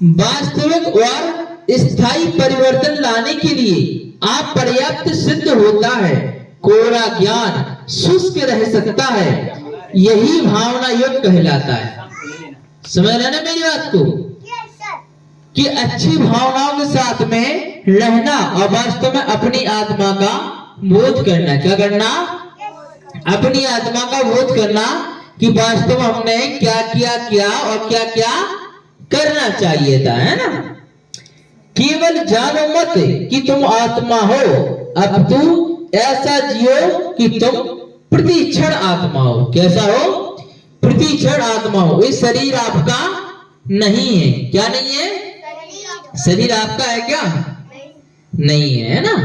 वास्तविक और स्थायी परिवर्तन लाने के लिए अपर्याप्त सिद्ध होता है। कोरा ज्ञान शुष्क रह सकता है, यही भावना योग कहलाता है। समझ रहे ना मेरी बात को, कि अच्छी भावनाओं के साथ में रहना और वास्तव में अपनी आत्मा का बोध करना। क्या करना? अपनी आत्मा का बोध करना कि वास्तव में हमने क्या किया और क्या क्या करना चाहिए था, है ना। केवल जानो मत कि तुम आत्मा हो, अब तू ऐसा जियो कि तुम प्रतिक्षण आत्मा हो। कैसा हो? प्रतिक्षण आत्मा हो। ये शरीर आपका नहीं है। क्या नहीं है? शरीर आपका है क्या? नहीं है ना।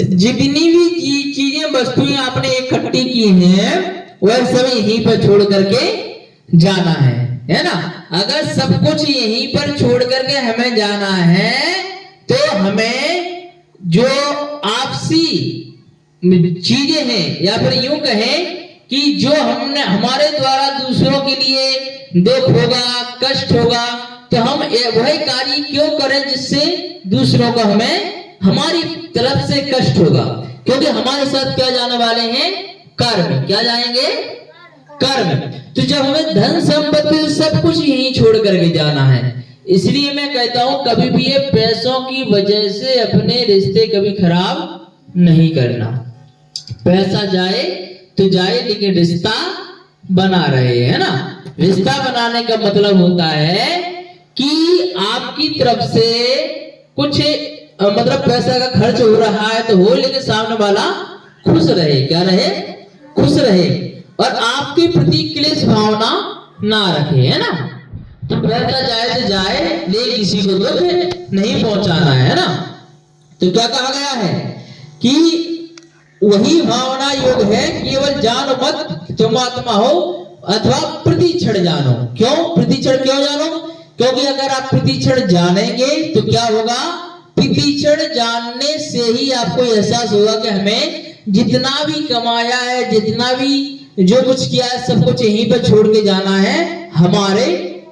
जितनी भी चीजें वस्तुएं आपने इकट्ठी की हैं वह सब यहीं पर छोड़ करके जाना है ना। अगर सब कुछ यहीं पर छोड़ करके हमें जाना है तो हमें जो आपसी चीजें हैं, या फिर यूं कहें कि जो हमने हमारे द्वारा दूसरों के लिए दुख होगा, कष्ट होगा, तो हम वही कार्य क्यों करें जिससे दूसरों को हमें हमारी तरफ से कष्ट होगा। क्योंकि हमारे साथ क्या जाने वाले हैं? कर्म। क्या जाएंगे? कर्म। तो जब हमें धन संपत्ति सब कुछ यहीं छोड़ करके जाना है, इसलिए मैं कहता हूं कभी भी ये पैसों की वजह से अपने रिश्ते कभी खराब नहीं करना। पैसा जाए तो जाए, लेकिन रिश्ता बना रहे, है ना। रिश्ता बनाने का मतलब होता है कि आपकी तरफ से कुछ मतलब पैसा का खर्च हो रहा है तो हो, लेकिन सामने वाला खुश रहे। क्या रहे? खुश रहे, और आपके प्रति क्लेश भावना ना रखे, है ना। तो पैसा जाए तो जाए, ले किसी को दुख नहीं पहुंचाना है ना। तो क्या कहा गया है कि वही भावना योग है। केवल जानो मत तुम आत्मा हो, अथवा प्रतिक्षण जानो। क्यों प्रतिक्षण? क्यों जानो? क्योंकि अगर आप प्रतिक्षण जानेंगे तो क्या होगा? प्रतिक्षण जानने से ही आपको एहसास होगा कि हमें जितना भी कमाया है, जितना भी जो कुछ किया है, सब कुछ यहीं पर छोड़ के जाना है। हमारे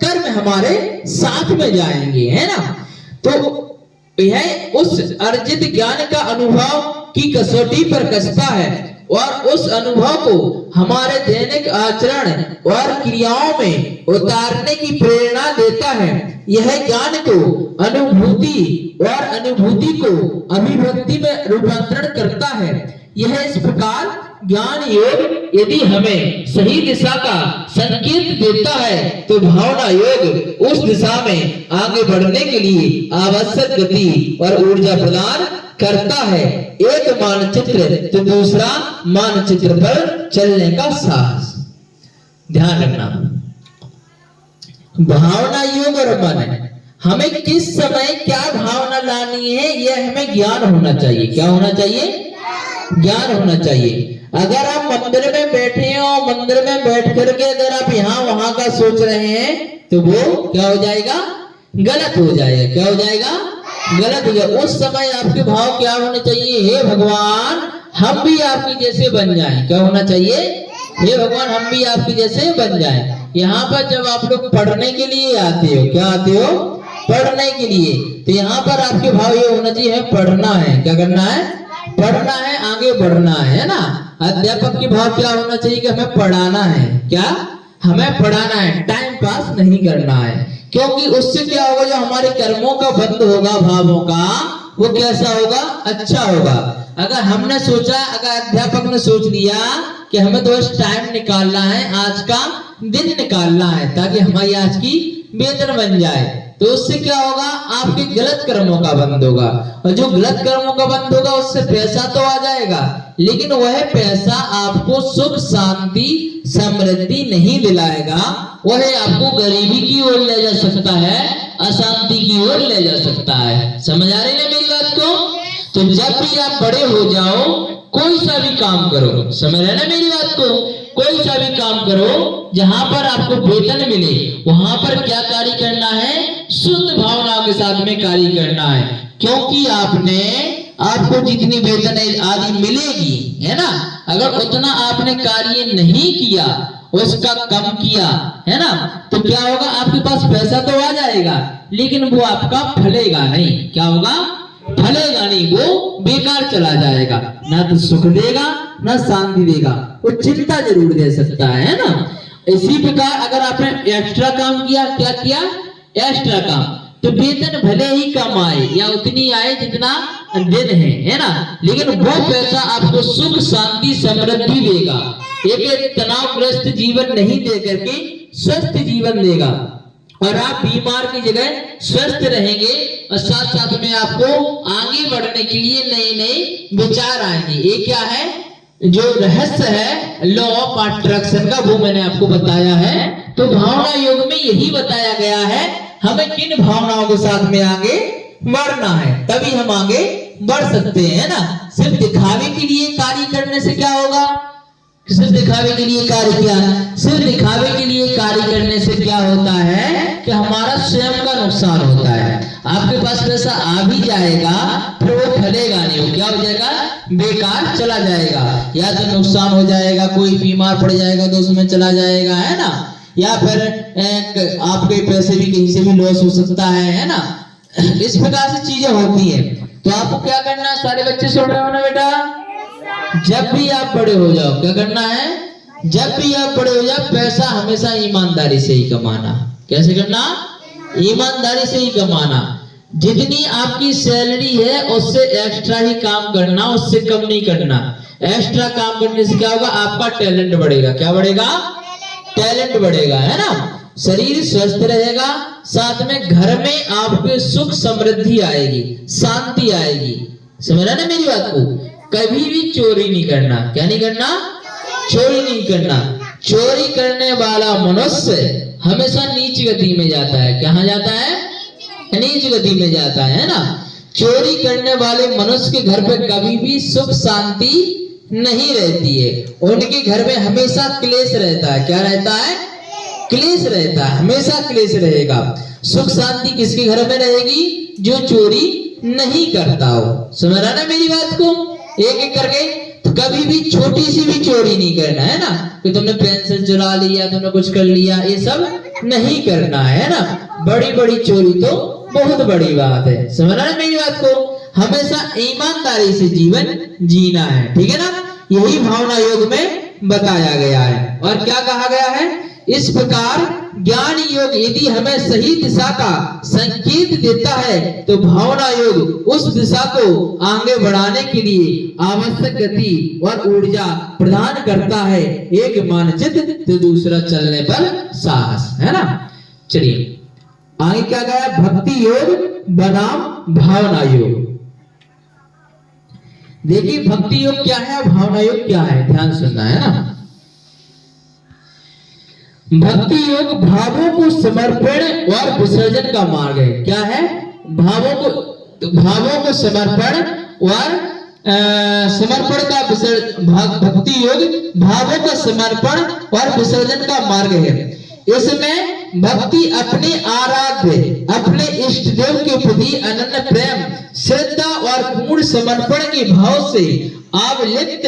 कर्म हमारे साथ में जाएंगे, है ना। तो यह उस अर्जित ज्ञान का अनुभव की कसौटी पर कसता है और उस अनुभव को हमारे दैनिक आचरण और क्रियाओं में उतारने की प्रेरणा देता है। यह ज्ञान को अनुभूति और अनुभूति को अभिव्यक्ति में रूपांतरण करता है। यह इस प्रकार ज्ञान योग यदि हमें सही दिशा का संकेत देता है तो भावना योग उस दिशा में आगे बढ़ने के लिए आवश्यक गति और ऊर्जा प्रदान करता है। एक मानचित्र तो दूसरा मानचित्र पर चलने का साहस। ध्यान रखना, भावना योग और मन, हमें किस समय क्या भावना लानी है यह हमें ज्ञान होना चाहिए। क्या होना चाहिए? ज्ञान होना चाहिए। अगर आप मंदिर में बैठे हैं और मंदिर में बैठ करके अगर आप यहाँ वहां का सोच रहे हैं तो वो क्या हो जाएगा? गलत हो जाएगा। क्या हो जाएगा? गलत हो जाएगा। उस समय आपके भाव क्या होने चाहिए? हे भगवान हम भी आपके जैसे बन जाएं। क्या होना चाहिए? हे भगवान हम भी आपके जैसे बन जाएं। यहाँ पर जब आप लोग पढ़ने के लिए आते हो, क्या आते हो? पढ़ने के लिए, तो यहाँ पर आपके भाव ये होना चाहिए पढ़ना है। क्या करना है? पढ़ना है, आगे बढ़ना है ना। अध्यापक के भाव क्या होना चाहिए कि हमें पढ़ाना है। क्या? हमें पढ़ाना है, टाइम पास नहीं करना है। क्योंकि उससे क्या होगा? जो हमारे कर्मों का बंद होगा भावों का, वो कैसा होगा? अच्छा होगा। अगर हमने सोचा, अगर अध्यापक ने सोच लिया कि हमें तो बस टाइम निकालना है, आज का दिन निकालना है ताकि हमारी आज की वेतन बन जाए, तो उससे क्या होगा? आपके गलत कर्मों का बंद होगा, और जो गलत कर्मों का बंद होगा उससे पैसा तो आ जाएगा, लेकिन वह पैसा आपको सुख शांति समृद्धि नहीं दिलाएगा। वह आपको गरीबी की ओर ले जा सकता है, अशांति की ओर ले जा सकता है। समझ आ रही है मेरी बात को? तो जब भी आप बड़े हो जाओ, कोई सा भी काम करो, समझ रहे ना मेरी बात को, कोई सा भी काम करो जहां पर आपको वेतन मिले, वहां पर क्या कार्य करना है? शुद्ध भावना के साथ में कार्य करना है। क्योंकि आपने आपको जितनी वेतन आदि मिलेगी, है ना, अगर उतना आपने कार्य नहीं किया, उसका कम किया, है ना, तो क्या होगा, आपके पास पैसा तो आ जाएगा लेकिन वो आपका फलेगा नहीं। क्या होगा, फलेगा नहीं, वो बेकार चला जाएगा, ना तो सुख देगा ना शांति देगा, वो चिंता जरूर दे सकता है ना। इसी प्रकार अगर आपने एक्स्ट्रा काम किया, क्या किया, एक्स्ट्रा काम, तो वेतन भले ही कम आए या उतनी आए जितना दिन है ना, लेकिन वो पैसा आपको सुख शांति समृद्धि देगा। एक तनावग्रस्त जीवन नहीं दे करके स्वस्थ जीवन देगा, और आप बीमार की जगह स्वस्थ रहेंगे, और साथ साथ में आपको आगे बढ़ने के लिए नए नए विचार आएंगे। ये क्या है, जो रहस्य है लॉ ऑफ अट्रैक्शन का, वो मैंने आपको बताया है। तो भावना योग में यही बताया गया है, हमें किन भावनाओं के साथ में आगे बढ़ना है, तभी हम आगे बढ़ सकते हैं ना। सिर्फ दिखावे के लिए कार्य करने से क्या होगा, सिर्फ दिखावे के लिए कार्य किया, सिर्फ दिखावे के लिए कार्य करने से क्या होता है कि हमारा स्वयं का नुकसान होता है। आपके पास पैसा आ भी जाएगा फिर वो फलेगा नहीं, वो क्या हो जाएगा, बेकार चला जाएगा, या तो नुकसान हो जाएगा, कोई बीमार पड़ जाएगा तो उसमें चला जाएगा, है ना, या फिर आपके पैसे भी कहीं से भी लॉस हो सकता है ना। इस प्रकार से चीजें होती है। तो आपको क्या करना है, सारे बच्चे सुन रहे हो ना बेटा, जब भी आप बड़े हो जाओ क्या करना है, जब भी आप बड़े हो जाओ पैसा हमेशा ईमानदारी से ही कमाना। कैसे करना, ईमानदारी से ही कमाना। जितनी आपकी सैलरी है उससे एक्स्ट्रा ही काम करना, उससे कम नहीं करना। एक्स्ट्रा काम करने से क्या होगा, आपका टैलेंट बढ़ेगा। क्या बढ़ेगा, टैलेंट बढ़ेगा, है ना, शरीर स्वस्थ रहेगा, साथ में घर में आपके सुख समृद्धि आएगी, शांति आएगी। समझ रहे ना मेरी बात को। कभी भी चोरी नहीं करना। क्या नहीं करना, चोरी नहीं करना। चोरी करने वाला मनुष्य हमेशा नीच गति में जाता है। कहाँ जाता है, नीच गति में जाता है ना। चोरी करने वाले मनुष्य के घर पे कभी भी सुख शांति नहीं रहती है, उनके घर में हमेशा क्लेश रहता है। क्या रहता है, क्लेश रहता है, हमेशा क्लेश रहेगा। सुख शांति किसके घर में रहेगी, जो चोरी नहीं करता हो। समझ रहा ना मेरी बात को, एक एक करके। तो कभी भी छोटी सी भी चोरी नहीं करना, है ना, कि तुमने पेंसिल चुरा लिया, तुमने कुछ कर लिया, ये सब नहीं करना है ना। बड़ी बड़ी चोरी तो बहुत बड़ी बात है। समझ रहा है मेरी बात को। हमेशा ईमानदारी से जीवन जीना है, ठीक है ना। यही भावना योग में बताया गया है। और क्या कहा गया है, इस प्रकार ज्ञान योग यदि हमें सही दिशा का संकेत देता है तो भावना योग उस दिशा को आगे बढ़ाने के लिए आवश्यक गति और ऊर्जा प्रदान करता है। एक मानचित तो दूसरा चलने पर साहस, है ना। चलिए आगे क्या गया, भक्ति योग बनाम भावना योग। देखिए भक्ति योग क्या है, भावना योग क्या है, ध्यान सुनना है ना। भक्ति योग भावों को समर्पण और विसर्जन का मार्ग है। क्या है, भावों को समर्पण और समर्पण का विसर्जन। भक्ति योग भावों का समर्पण और विसर्जन का मार्ग है। इसमें भक्ति अपने आराध्य, अपने इष्ट देव के प्रति अनन्य प्रेम, श्रद्धा और पूर्ण समर्पण के भाव से आविलिप्त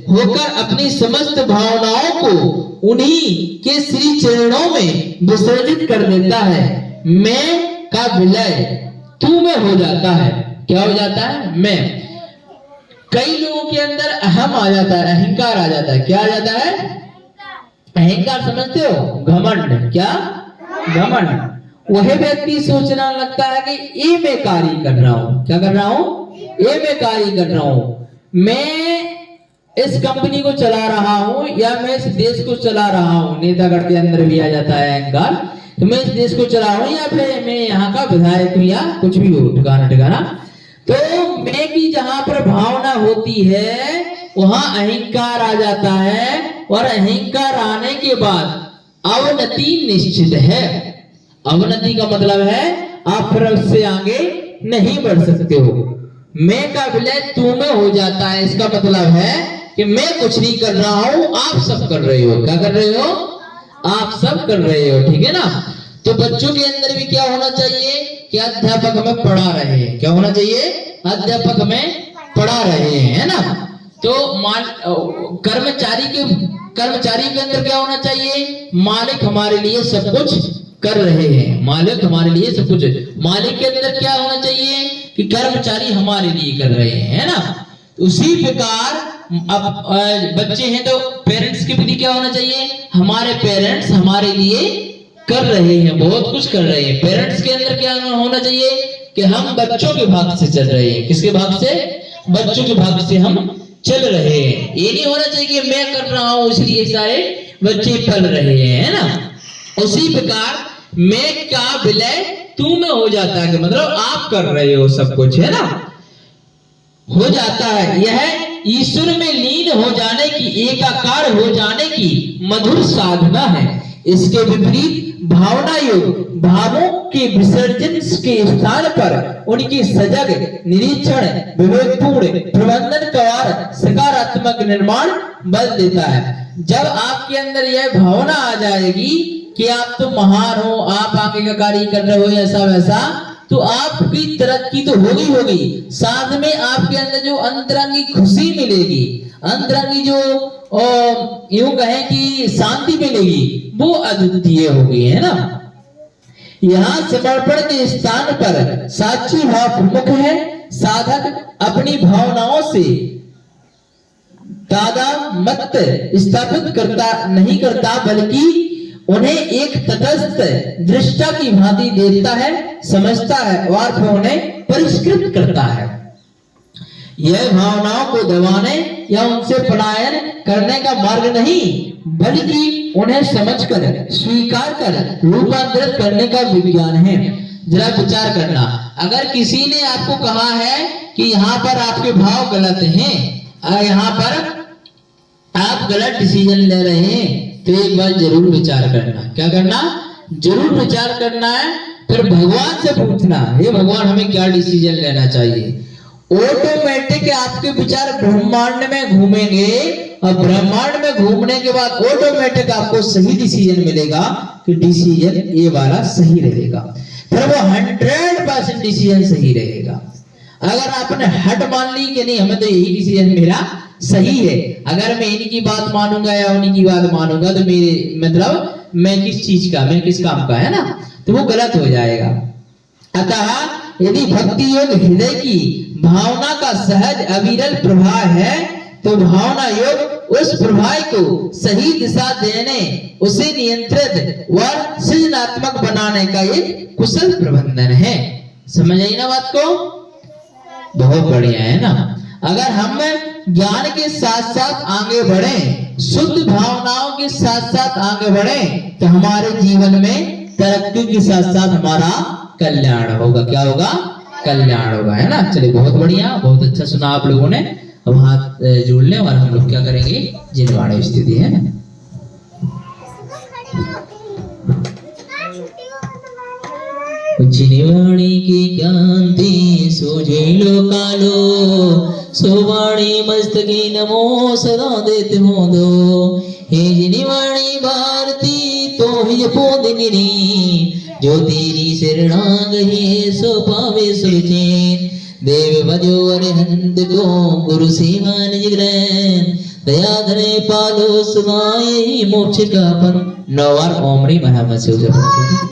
होकर अपनी समस्त भावनाओं को उन्हीं के श्री चरणों में विसर्जित कर देता है। मैं का विलय तू में हो जाता है। क्या हो जाता है, मैं। कई लोगों के अंदर अहम आ जाता है, अहंकार आ जाता है। क्या आ जाता है, अहंकार, समझते हो, घमंड। क्या, घमंड। वह व्यक्ति सोचना लगता है कि ये मैं कार्य कर रहा हूं। क्या कर रहा हूं, ये मैं कार्य कर रहा हूं, मैं इस कंपनी को चला रहा हूं या मैं इस देश को चला रहा हूं। नेतागढ़ के अंदर भी आ जाता है अहंकार, तो मैं इस देश को चला रहा हूं या फिर मैं यहाँ का विधायक हूं या कुछ भी हो, ठिकाना ठिकाना। तो मैं की जहां पर भावना होती है वहां अहंकार आ जाता है, और अहंकार आने के बाद अवनति निश्चित है। अवनति का मतलब है आप फिर उससे आगे नहीं बढ़ सकते हो। मैं का विलय तू में हो जाता है। इसका मतलब है कि मैं कुछ नहीं कर रहा हूं, आप सब कर रहे हो। क्या कर रहे हो, आप सब कर रहे हो, ठीक है ना। तो बच्चों के अंदर भी क्या होना चाहिए कि अध्यापक हमें पढ़ा रहे हैं। क्या होना चाहिए, अध्यापक हमें पढ़ा रहे हैं, है ना। तो कर्मचारी के अंदर क्या होना चाहिए, मालिक हमारे लिए सब कुछ कर रहे हैं, मालिक हमारे लिए सब कुछ, मालिक के अंदर क्या होना चाहिए कि कर्मचारी हमारे लिए कर रहे हैं, है ना। उसी प्रकार अब बच्चे हैं तो पेरेंट्स के प्रति क्या होना चाहिए, हमारे पेरेंट्स हमारे लिए कर रहे हैं, बहुत कुछ कर रहे हैं। पेरेंट्स के अंदर क्या होना चाहिए कि हम बच्चों के भाग से चल रहे हैं, किसके भाग से, बच्चों के भाग से हम चल रहे हैं। ये नहीं होना चाहिए कि मैं कर रहा हूं इसलिए सारे बच्चे पल रहे हैं, है ना। उसी प्रकार मैं क्या विलय तू में हो जाता है, मतलब आप कर रहे हो सब कुछ, है ना, हो जाता है। यह ईश्वर में लीन हो जाने की, एकाकार हो जाने की मधुर साधना है। इसके विपरीत भावना योग भावों के विसर्जन के स्थान पर उनकी सजग निरीक्षण विवेकपूर्ण प्रबंधन का सकारात्मक निर्माण बल देता है। जब आपके अंदर यह भावना आ जाएगी कि आप तो महान हो, आप आगे का कार्य कर रहे हो, ऐसा वैसा, तो आपकी तरक्की तो होगी, साथ में आपके अंदर जो अंतरंगी खुशी मिलेगी, अंतरंगी जो यूं कहें कि शांति मिलेगी, वो अद्वितीय होगी, है ना। यहाँ समर्पण के स्थान पर साक्षी भाव प्रमुख है। साधक अपनी भावनाओं से तादात्म्य स्थापित नहीं करता, बल्कि उन्हें एक तटस्थ दृष्टा की भांति देखता है, समझता है और फिर उन्हें परिष्कृत करता है। यह भावनाओं को दबाने या उनसे पलायन करने का मार्ग नहीं, बल्कि उन्हें समझकर स्वीकार कर रूपांतरित करने का विज्ञान है। जरा विचार करना, अगर किसी ने आपको कहा है कि यहाँ पर आपके भाव गलत हैं, यहाँ पर आप गलत डिसीजन ले रहे हैं, तो एक बार जरूर विचार करना। क्या करना, जरूर विचार करना है। फिर भगवान से पूछना, हे भगवान हमें क्या डिसीजन लेना चाहिए। ऑटोमेटिक आपके विचार ब्रह्मांड में घूमेंगे और ब्रह्मांड में घूमने के बाद ऑटोमेटिक आपको सही डिसीजन मिलेगा कि डिसीजन ये वाला सही रहेगा। फिर वो 100% डिसीजन सही रहेगा। अगर आपने हट मान ली कि नहीं हमें तो यही डिसीजन मेरा सही है, अगर मैं इनकी बात मानूंगा या उन्हीं की बात मानूंगा तो मेरे मतलब मैं किस चीज का, मैं किस काम का, है ना, तो वो गलत हो जाएगा। अतः यदि भक्ति योग हृदय की भावना का सहज अविरल प्रवाह है, तो भावना योग उस प्रवाह को सही दिशा देने, उसे नियंत्रित व सृजनात्मक बनाने का एक कुशल प्रबंधन है। समझ आई ना बात को, बहुत बढ़िया, है ना। अगर हम ज्ञान के साथ साथ आगे बढ़े, शुद्ध भावनाओं के साथ साथ आगे बढ़े, तो हमारे जीवन में तरक्की के साथ साथ हमारा कल्याण होगा। क्या होगा, कल्याण होगा, है ना। चलिए बहुत बढ़िया, बहुत अच्छा सुना आप लोगों ने। अब हाथ जोड़ लें और हम लोग क्या करेंगे, जिनवाणी स्थिति, है ना। जिनवाणी की ज्ञानती सोजेलो कालो, सोवाणी मस्तकी नमो सदा देते हो दो। हे जिनवाणी भारती तो ही पोदिनी, जो तेरी शरणांग है सो पावे सुचैन। देव भजो अरिहंत को गुरु सेवा निज ग्रहण, दया धरे पालो सुनाए मोक्ष का पन। 9 बार ओम ह्रीं महामंत्र से